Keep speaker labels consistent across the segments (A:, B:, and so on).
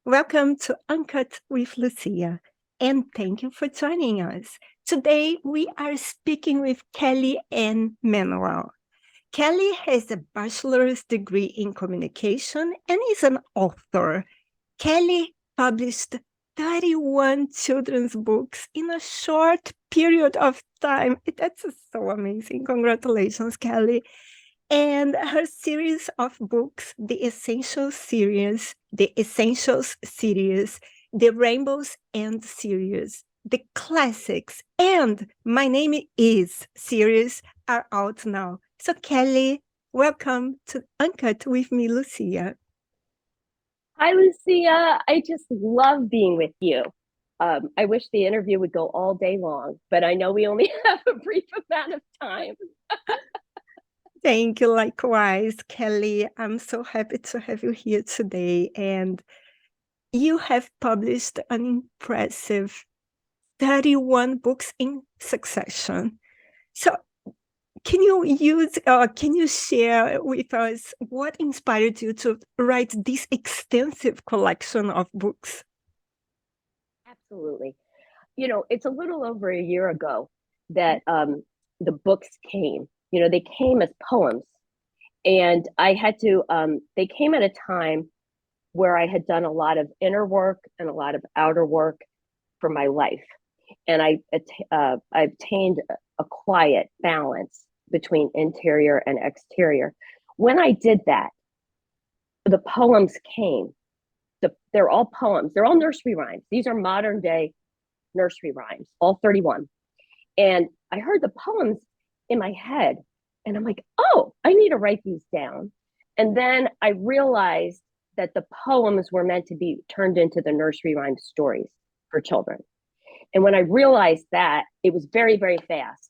A: Welcome to Uncut with Lucia, and thank you for joining us. Today, we are speaking with Kelly Anne Manuel. Kelly has a bachelor's degree in communication and is an author. Kelly published 31 children's books in a short period of time. That's so amazing. Congratulations, Kelly. And her series of books, the Essentials series, the Rainbows End series, the Classics, and My Name Is series are out now. So, Kelly, welcome to Uncut with me, Lucia.
B: Hi, Lucia. I just love being with you. I wish the interview would go all day long, but I know we only have a brief amount of time.
A: Thank you, likewise, Kelly. I'm so happy to have you here today. And you have published an impressive 31 books in succession. So, can you share with us what inspired you to write this extensive collection of books?
B: Absolutely. It's a little over a year ago that the books came. They came as poems, and I had to. They came at a time where I had done a lot of inner work and a lot of outer work for my life, and I obtained a quiet balance between interior and exterior. When I did that, the poems came. They're all poems. They're all nursery rhymes. These are modern day nursery rhymes, all 31. And I heard the poems in my head, and I'm like, oh, I need to write these down. And then I realized that the poems were meant to be turned into the nursery rhyme stories for children. And when I realized that, it was very, very fast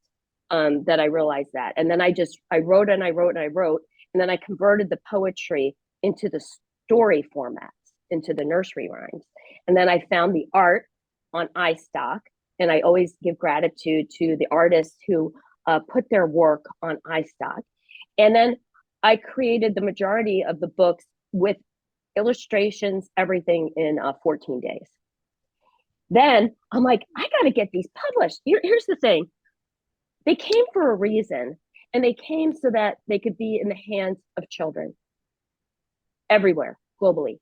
B: that I realized that. And then I wrote and I wrote and I wrote. And then I converted the poetry into the story formats, into the nursery rhymes. And then I found the art on iStock. And I always give gratitude to the artists who put their work on iStock. And then I created the majority of the books with illustrations, everything in 14 days. Then I'm like, I got to get these published. Here's the thing, they came for a reason, and they came so that they could be in the hands of children everywhere globally.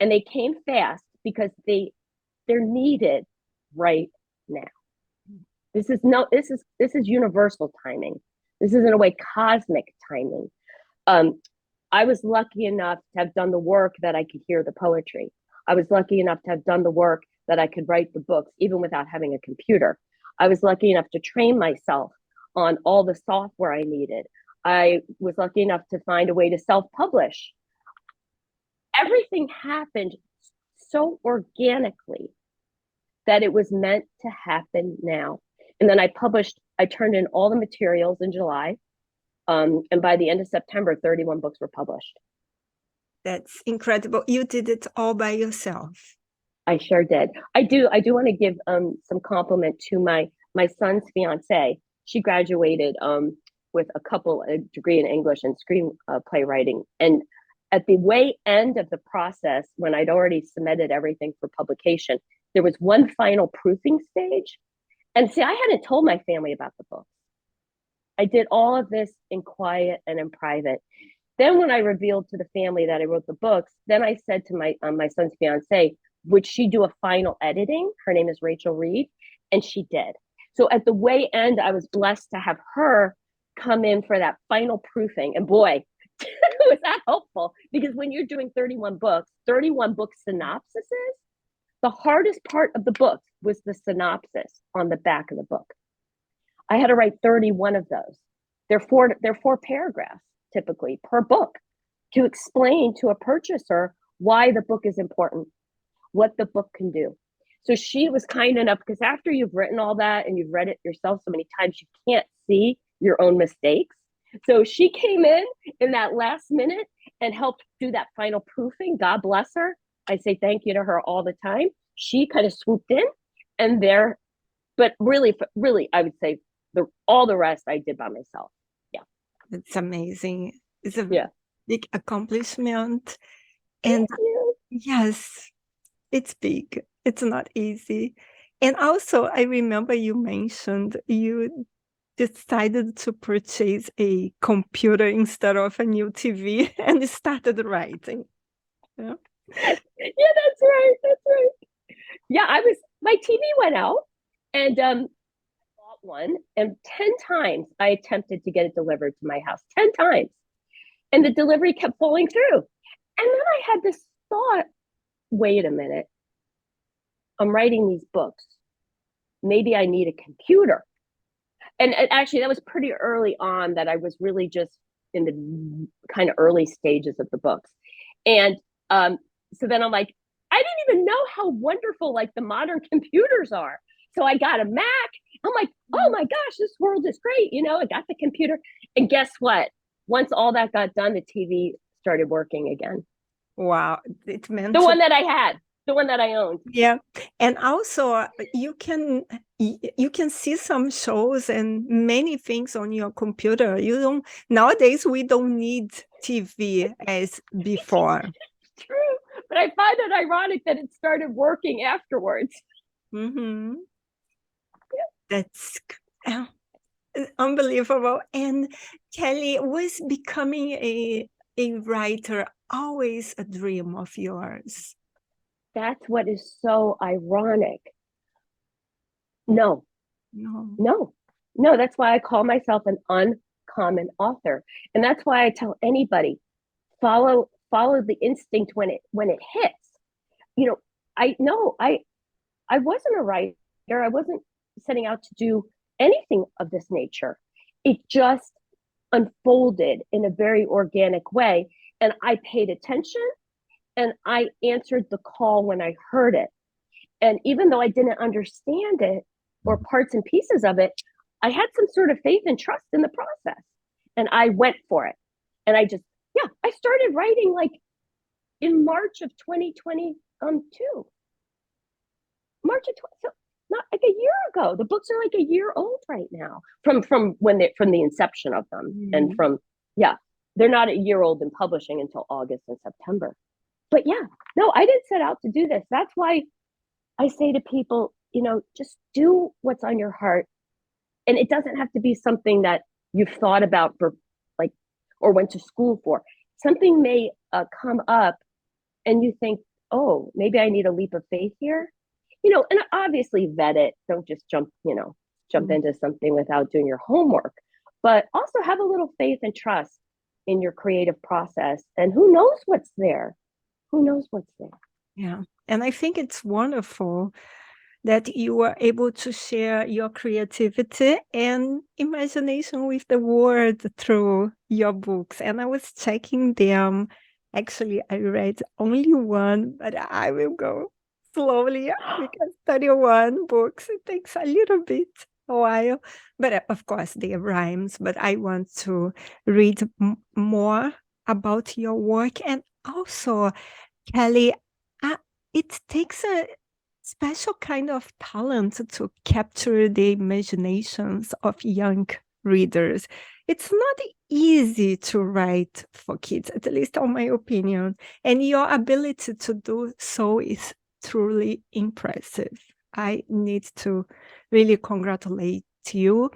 B: And they came fast because they're needed right now. This is universal timing. This is in a way cosmic timing. I was lucky enough to have done the work that I could hear the poetry. I was lucky enough to have done the work that I could write the books, even without having a computer. I was lucky enough to train myself on all the software I needed. I was lucky enough to find a way to self-publish. Everything happened so organically that it was meant to happen now. And then I turned in all the materials in July. And by the end of September, 31 books were published.
A: That's incredible. You did it all by yourself.
B: I sure did. I do want to give some compliment to my son's fiance. She graduated with a degree in English and screenplay writing. And at the way end of the process, when I'd already submitted everything for publication, there was one final proofing stage. And see, I hadn't told my family about the book. I did all of this in quiet and in private. Then when I revealed to the family that I wrote the books, then I said to my son's fiance, would she do a final editing? Her name is Rachel Reed, and she did. So at the way end, I was blessed to have her come in for that final proofing. And boy, was that helpful, because when you're doing 31 books, 31 book synopsises, the hardest part of the book was the synopsis on the back of the book. I had to write 31 of those. They're four paragraphs typically per book to explain to a purchaser why the book is important, what the book can do. So she was kind enough, because after you've written all that and you've read it yourself so many times, you can't see your own mistakes. So she came in that last minute and helped do that final proofing. God bless her. I say thank you to her all the time. She kind of swooped in, and there, but really, I would say all the rest I did by myself. Yeah.
A: It's amazing. It's a
B: Yeah.
A: big accomplishment.
B: Thank
A: And
B: you.
A: yes, It's big. It's not easy. And also, I remember you mentioned you decided to purchase a computer instead of a new TV and started writing. Yeah.
B: Yeah, that's right. That's right. Yeah, my TV went out and bought one, and 10 times I attempted to get it delivered to my house. 10 times. And the delivery kept falling through. And then I had this thought, wait a minute. I'm writing these books. Maybe I need a computer. And actually, that was pretty early on that I was really just in the kind of early stages of the books. And so then I'm like, I didn't even know how wonderful like the modern computers are. So I got a Mac. I'm like, oh my gosh, this world is great. I got the computer. And guess what? Once all that got done, the TV started working again.
A: Wow. It meant
B: The one that I had, the one that I owned.
A: Yeah. And also you can see some shows and many things on your computer. Nowadays we don't need TV as before.
B: True. But I find it ironic that it started working afterwards.
A: Mm-hmm. That's unbelievable. And Kelly, was becoming a writer always a dream of yours?
B: That's what is so ironic. No,
A: No.
B: that's why I call myself an uncommon author. And that's why I tell anybody, follow the instinct when it hits. I wasn't a writer. I wasn't setting out to do anything of this nature. It just unfolded in a very organic way. And I paid attention and I answered the call when I heard it. And even though I didn't understand it or parts and pieces of it, I had some sort of faith and trust in the process. And I went for it. And I started writing like in March of 2022. March of 20, so not like a year ago. The books are like a year old right now from the inception of them. Mm-hmm. And they're not a year old in publishing until August and September. But no, I didn't set out to do this. That's why I say to people, just do what's on your heart. And it doesn't have to be something that you've thought about for like, or went to school for. Something may come up and you think, oh, maybe I need a leap of faith here. And obviously vet it. Don't just jump into something without doing your homework, but also have a little faith and trust in your creative process. And who knows what's there?
A: Yeah. And I think it's wonderful that you were able to share your creativity and imagination with the world through your books. And I was checking them. Actually, I read only one, but I will go slowly because 31 books, it takes a little bit, a while. But of course, they are rhymes, but I want to read more about your work. And also, Kelly, it takes a special kind of talent to capture the imaginations of young readers. It's not easy to write for kids, at least in my opinion. And your ability to do so is truly impressive. I need to really congratulate you.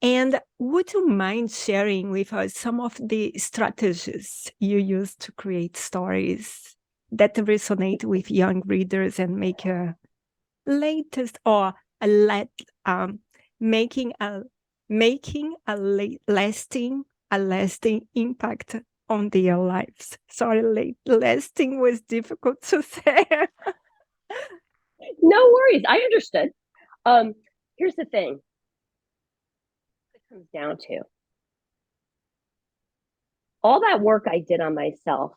A: And would you mind sharing with us some of the strategies you use to create stories that resonate with young readers and make a latest or making a lasting impact on their lives? Sorry, lasting was difficult to say.
B: No worries, I understood. Here's the thing. It comes down to all that work I did on myself.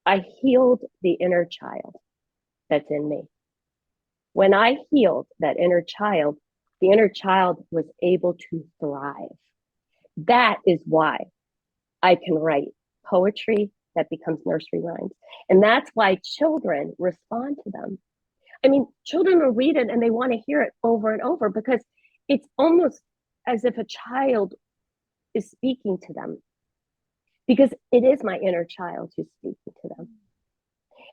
B: I healed the inner child that's in me. When I healed that inner child, the inner child was able to thrive. That is why I can write poetry that becomes nursery rhymes. And that's why children respond to them. I mean, children will read it and they want to hear it over and over because it's almost as if a child is speaking to them, because it is my inner child who's speaking to them.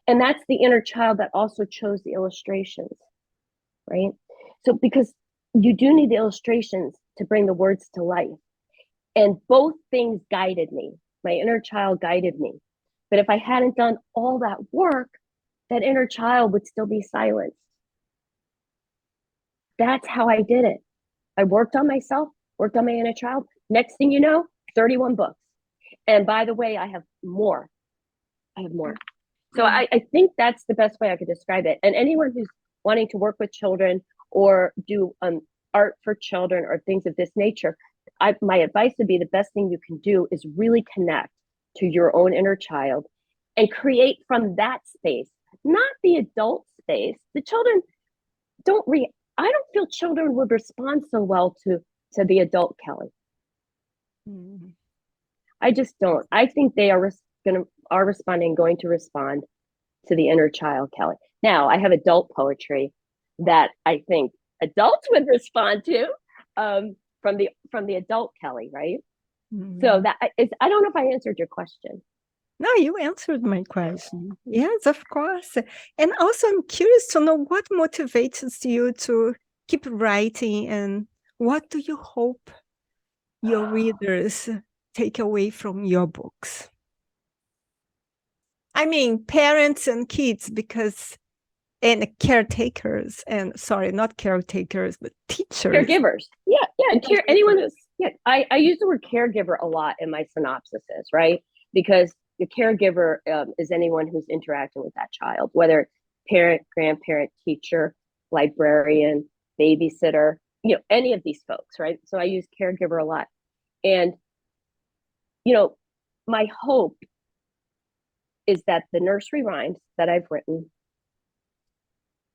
B: And that's the inner child that also chose the illustrations, right? So because you do need the illustrations to bring the words to life. And both things guided me. My inner child guided me. But if I hadn't done all that work, that inner child would still be silenced. That's how I did it. I worked on myself, worked on my inner child. Next thing you know, 31 books. And by the way, I have more. I have more. So I think that's the best way I could describe it. And anyone who's wanting to work with children or do art for children or things of this nature, my advice would be the best thing you can do is really connect to your own inner child and create from that space, not the adult space. The children I don't feel children would respond so well to the adult Kelly.
A: Mm.
B: I just don't. I think they are going to respond to the inner child Kelly. Now, I have adult poetry that I think adults would respond to from the adult Kelly, right?
A: Mm.
B: So that is, I don't know if I answered your question.
A: No, you answered my question. Yes, of course. And also, I'm curious to know what motivates you to keep writing, and what do you hope your readers take away from your books? I mean, parents and kids, because, and caretakers, and sorry, not caretakers, but teachers.
B: Caregivers. Yeah. And anyone who's, yeah, I use the word caregiver a lot in my synopsises, right? Because the caregiver is anyone who's interacting with that child, whether parent, grandparent, teacher, librarian, babysitter, any of these folks, right? So I use caregiver a lot. And, my hope is that the nursery rhymes that I've written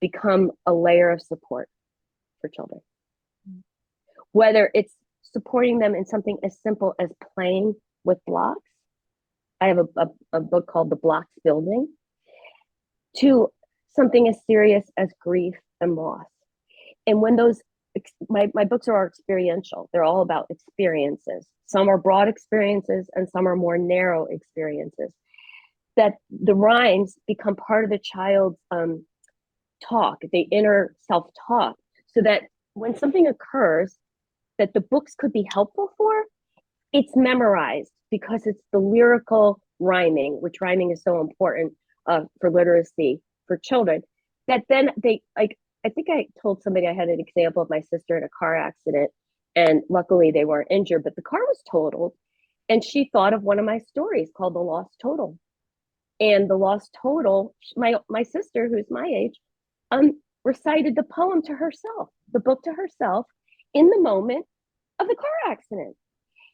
B: become a layer of support for children. Whether it's supporting them in something as simple as playing with blocks. I have a book called The Blocks Building, to something as serious as grief and loss. And when my books are experiential, they're all about experiences. Some are broad experiences and some are more narrow experiences. That the rhymes become part of the child's talk, the inner self-talk, so that when something occurs that the books could be helpful for, it's memorized because it's the lyrical rhyming, which rhyming is so important for literacy for children, that then they, like, I think I told somebody I had an example of my sister in a car accident, and luckily they weren't injured, but the car was totaled. And she thought of one of my stories called The Lost Total. And The Lost Total, my sister, who's my age, recited the poem to herself, the book to herself, in the moment of the car accident.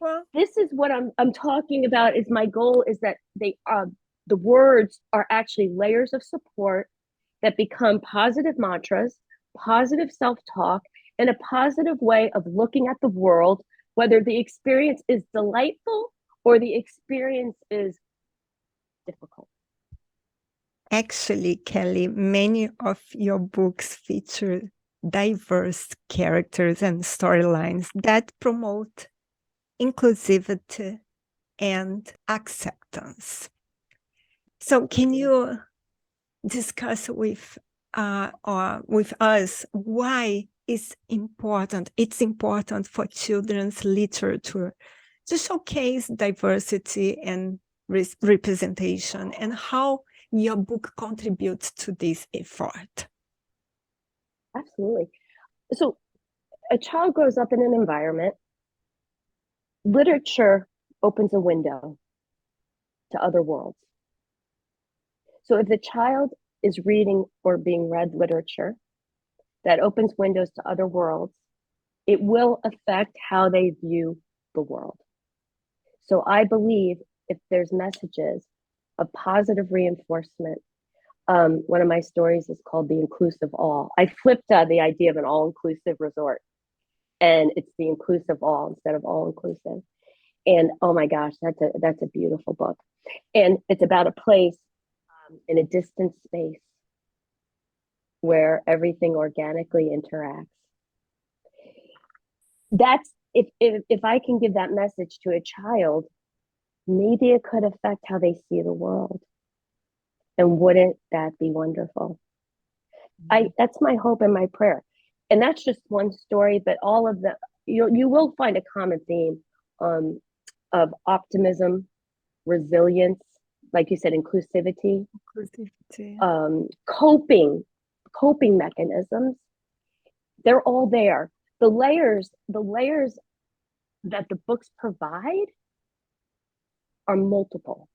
B: Well, this is what I'm talking about. Is my goal is that the words are actually layers of support that become positive mantras, positive self-talk, and a positive way of looking at the world, whether the experience is delightful or the experience is difficult.
A: Actually, Kelly, many of your books feature diverse characters and storylines that promote inclusivity and acceptance. So can you discuss with us why it's important for children's literature to showcase diversity and representation, and how your book contributes to this effort?
B: Absolutely. So a child grows up in an environment. Literature opens a window to other worlds. So if the child is reading or being read literature that opens windows to other worlds, it will affect how they view the world. So I believe if there's messages of positive reinforcement, one of my stories is called The Inclusive All. I flipped the idea of an all-inclusive resort, and it's the inclusive all instead of all-inclusive. And oh my gosh, that's a beautiful book. And it's about a place in a distant space where everything organically interacts. That's if I can give that message to a child, maybe it could affect how they see the world. And wouldn't that be wonderful? That's my hope and my prayer. And that's just one story, but all of the you will find a common theme um, of optimism, resilience, like you said, inclusivity,
A: Inclusivity.
B: coping mechanisms. They're all there. The layers that the books provide are multiple.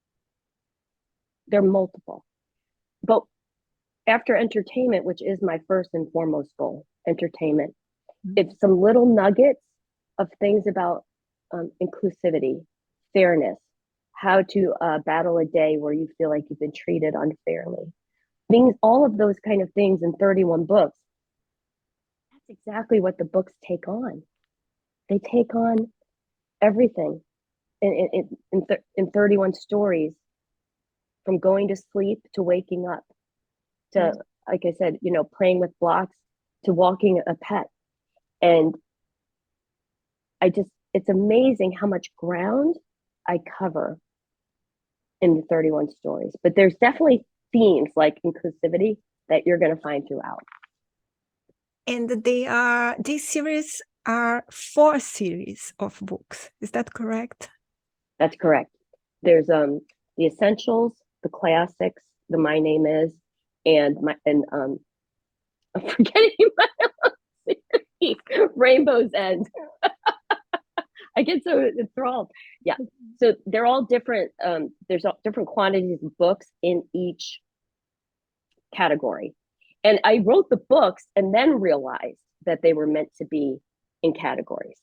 B: They're multiple. But after entertainment, which is my first and foremost goal, entertainment, if some little nuggets of things about inclusivity, fairness, how to battle a day where you feel like you've been treated unfairly, things, all of those kind of things in 31 books, that's exactly what the books take on. They take on everything in 31 stories, from going to sleep to waking up to, like I said, playing with blocks to walking a pet. And it's amazing how much ground I cover in the 31 stories. But there's definitely themes like inclusivity that you're going to find throughout.
A: And these series are 4 series of books. Is that correct?
B: That's correct. There's the essentials, the classics, the My Name Is, and I'm forgetting my series, Rainbow's End. I get so enthralled. Yeah. So they're all different. There's different quantities of books in each category. And I wrote the books and then realized that they were meant to be in categories.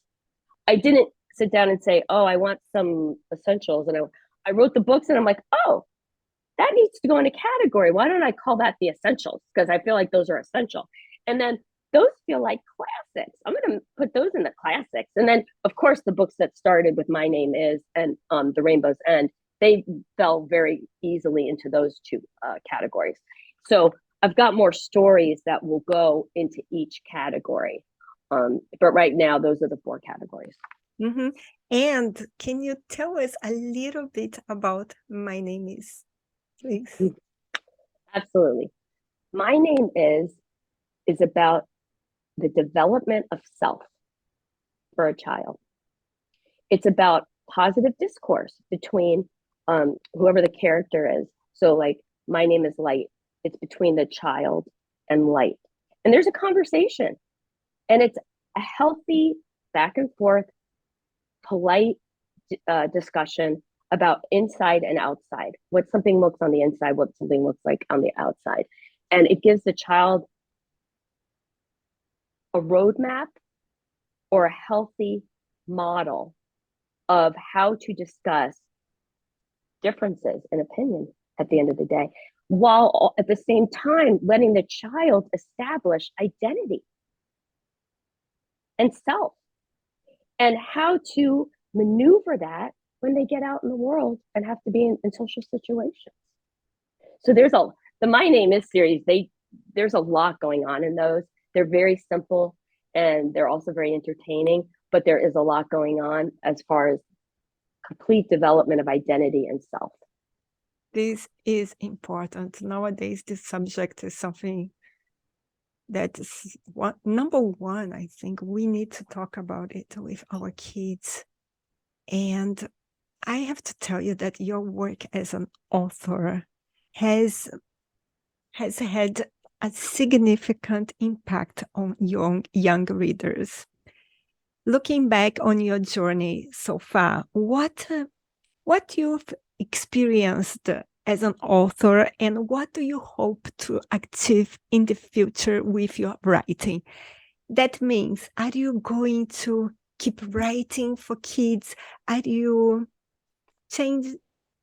B: I didn't sit down and say, oh, I want some essentials. And I wrote the books and I'm like, oh, that needs to go in a category. Why don't I call that the essentials? Because I feel like those are essential. And then those feel like classics. I'm going to put those in the classics. And then, of course, the books that started with My Name Is and The Rainbow's End, they fell very easily into those 2 categories. So I've got more stories that will go into each category. But right now, those are the 4 categories.
A: Mm-hmm. And can you tell us a little bit about My Name Is, please?
B: Absolutely. My Name is about the development of self for a child. It's about positive discourse between whoever the character is. So, like, My Name Is Light. It's between the child and light. And there's a conversation. And it's a healthy back and forth, polite discussion about inside and outside. What something looks on the inside, what something looks like on the outside. And it gives the child a roadmap or a healthy model of how to discuss differences in opinion at the end of the day, while at the same time letting the child establish identity and self and how to maneuver that when they get out in the world and have to be in social situations. So the My Name Is series, there's a lot going on in those. They're very simple and they're also very entertaining, but there is a lot going on as far as complete development of identity and self.
A: This is important. Nowadays, this subject is something that is number one. I think we need to talk about it with our kids. And I have to tell you that your work as an author has had a significant impact on young readers. Looking back on your journey so far, what you've experienced as an author and what do you hope to achieve in the future with your writing? That means, are you going to keep writing for kids? Are you change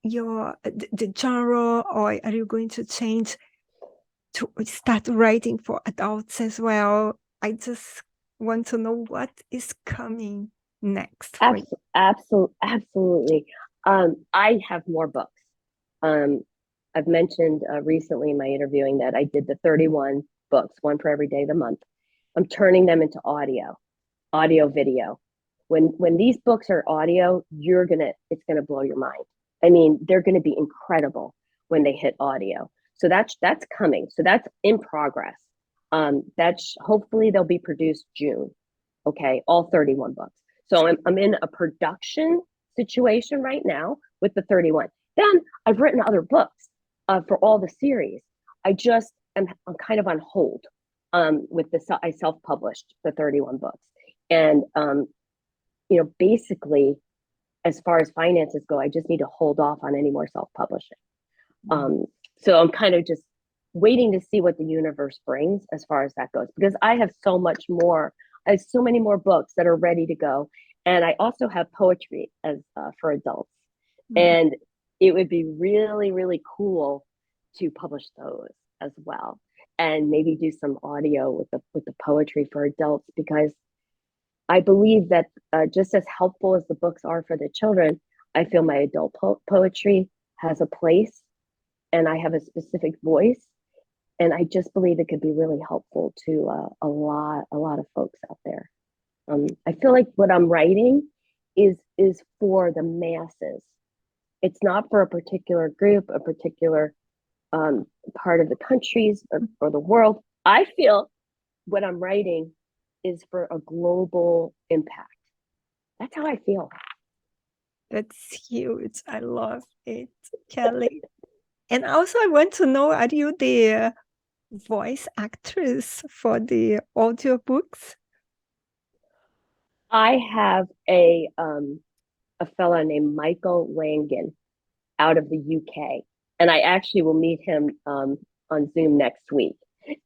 A: the genre, or are you going to change to start writing for adults as well? I just want to know what is coming next for you.
B: Absolutely. I have more books. I've mentioned recently in my interviewing that I did the 31 books, one for every day of the month. I'm turning them into audio video. When these books are audio, it's gonna blow your mind. I mean, they're gonna be incredible when they hit audio. So that's coming. So that's in progress. That's hopefully they'll be produced June. Okay, all 31 books. So I'm in a production situation right now with the 31. Then I've written other books for all the series. I'm kind of on hold with this. I self-published the 31 books. And basically, as far as finances go, I just need to hold off on any more self-publishing. So I'm kind of just waiting to see what the universe brings as far as that goes, because I have so much more. I have so many more books that are ready to go, and I also have poetry as for adults, and it would be really, really cool to publish those as well, and maybe do some audio with the poetry for adults, because I believe that just as helpful as the books are for the children, I feel my adult poetry has a place, and I have a specific voice, and I just believe it could be really helpful to a lot of folks out there. I feel like what I'm writing is for the masses. It's not for a particular group, a particular part of the countries or the world. I feel what I'm writing is for a global impact. That's how I feel.
A: That's huge. I love it, Kelly. And also, I want to know, are you the voice actress for the audiobooks?
B: I have a fellow named Michael Langan out of the UK, and I actually will meet him on Zoom next week.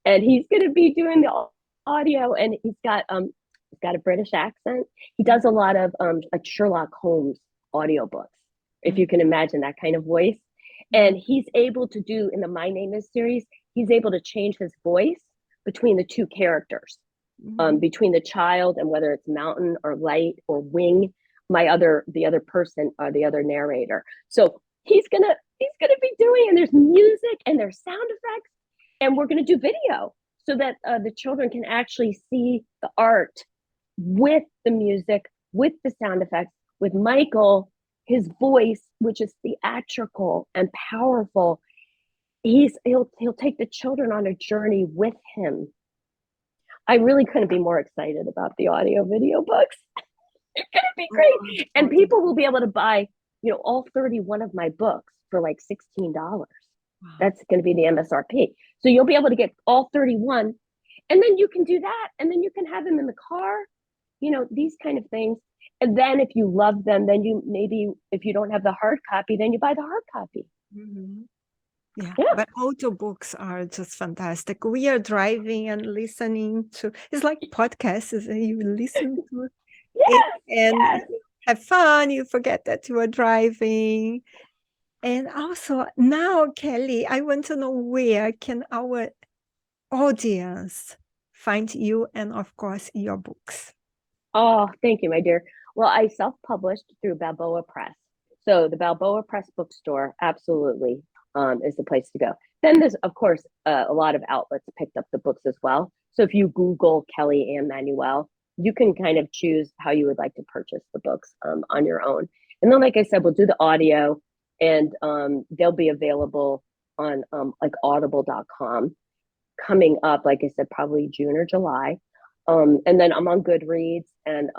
B: And he's going to be doing the audio, and he's got a British accent. He does a lot of like Sherlock Holmes audiobooks, if you can imagine that kind of voice. And he's able to do, in the My Name Is series, he's able to change his voice between the two characters, between the child and whether it's Mountain or Light or Wing, the other person or the other narrator. So he's gonna be doing, and there's music and there's sound effects, and we're gonna do video so that the children can actually see the art with the music, with the sound effects, with Michael, his voice, which is theatrical and powerful. He'll take the children on a journey with him. I really couldn't be more excited about the audio video books. It's gonna be great, and people will be able to buy, all 31 of my books for like $16. Wow. That's going to be the MSRP. So you'll be able to get all 31, and then you can do that, and then you can have them in the car, these kind of things. And then if you love them, then if you don't have the hard copy, then you buy the hard copy.
A: Yeah, but audiobooks are just fantastic. We are driving and listening to, it's like podcasts. You listen to it and have fun. You forget that you are driving. And also now, Kelly, I want to know, where can our audience find you and, of course, your books?
B: Oh, thank you, my dear. Well, I self-published through Balboa Press. So the Balboa Press bookstore absolutely is the place to go. Then there's, of course, a lot of outlets picked up the books as well. So if you Google Kelly Anne Manuel, you can kind of choose how you would like to purchase the books on your own. And then, like I said, we'll do the audio, and they'll be available on like audible.com coming up, like I said, probably June or July. And then I'm on Goodreads, and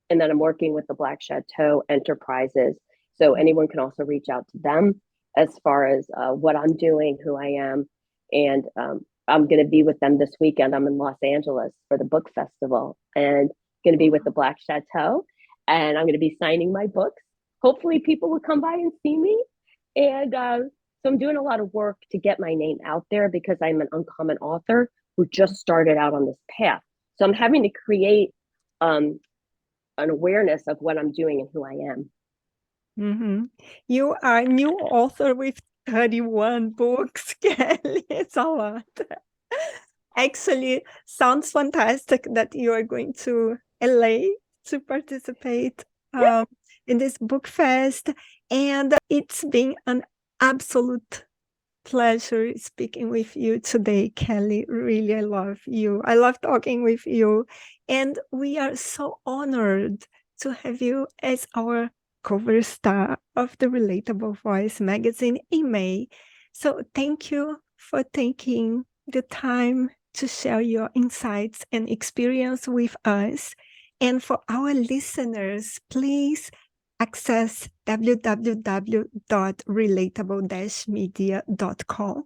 B: then I'm working with the Black Chateau Enterprises. So anyone can also reach out to them as far as what I'm doing, who I am. And I'm going to be with them this weekend. I'm in Los Angeles for the book festival, and going to be with the Black Chateau, and I'm going to be signing my books. Hopefully people will come by and see me. And so I'm doing a lot of work to get my name out there, because I'm an uncommon author who just started out on this path. So I'm having to create an awareness of what I'm doing and who I am.
A: You are a new author with 31 books, Kelly. It's a lot. Actually, sounds fantastic that you are going to LA to participate in this book fest. And it's been an absolute pleasure speaking with you today, Kelly. Really, I love you. I love talking with you. And we are so honored to have you as our cover star of the Relatable Voice magazine in May. So thank you for taking the time to share your insights and experience with us. And for our listeners, please access www.relatable-media.com,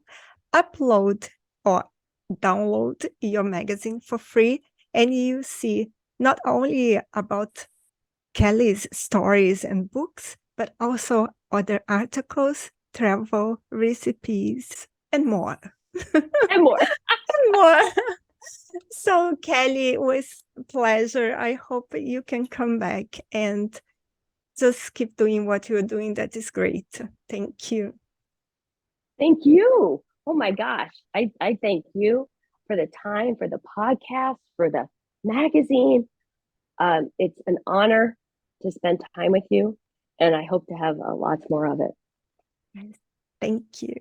A: upload or download your magazine for free, and you see not only about Kelly's stories and books, but also other articles, travel, recipes, and more.
B: And more.
A: And more. So, Kelly, it was a pleasure. I hope you can come back and just keep doing what you're doing. That is great. Thank you.
B: Thank you. Oh my gosh. I thank you for the time, for the podcast, for the magazine. It's an honor to spend time with you, and I hope to have lots more of it.
A: Thank you.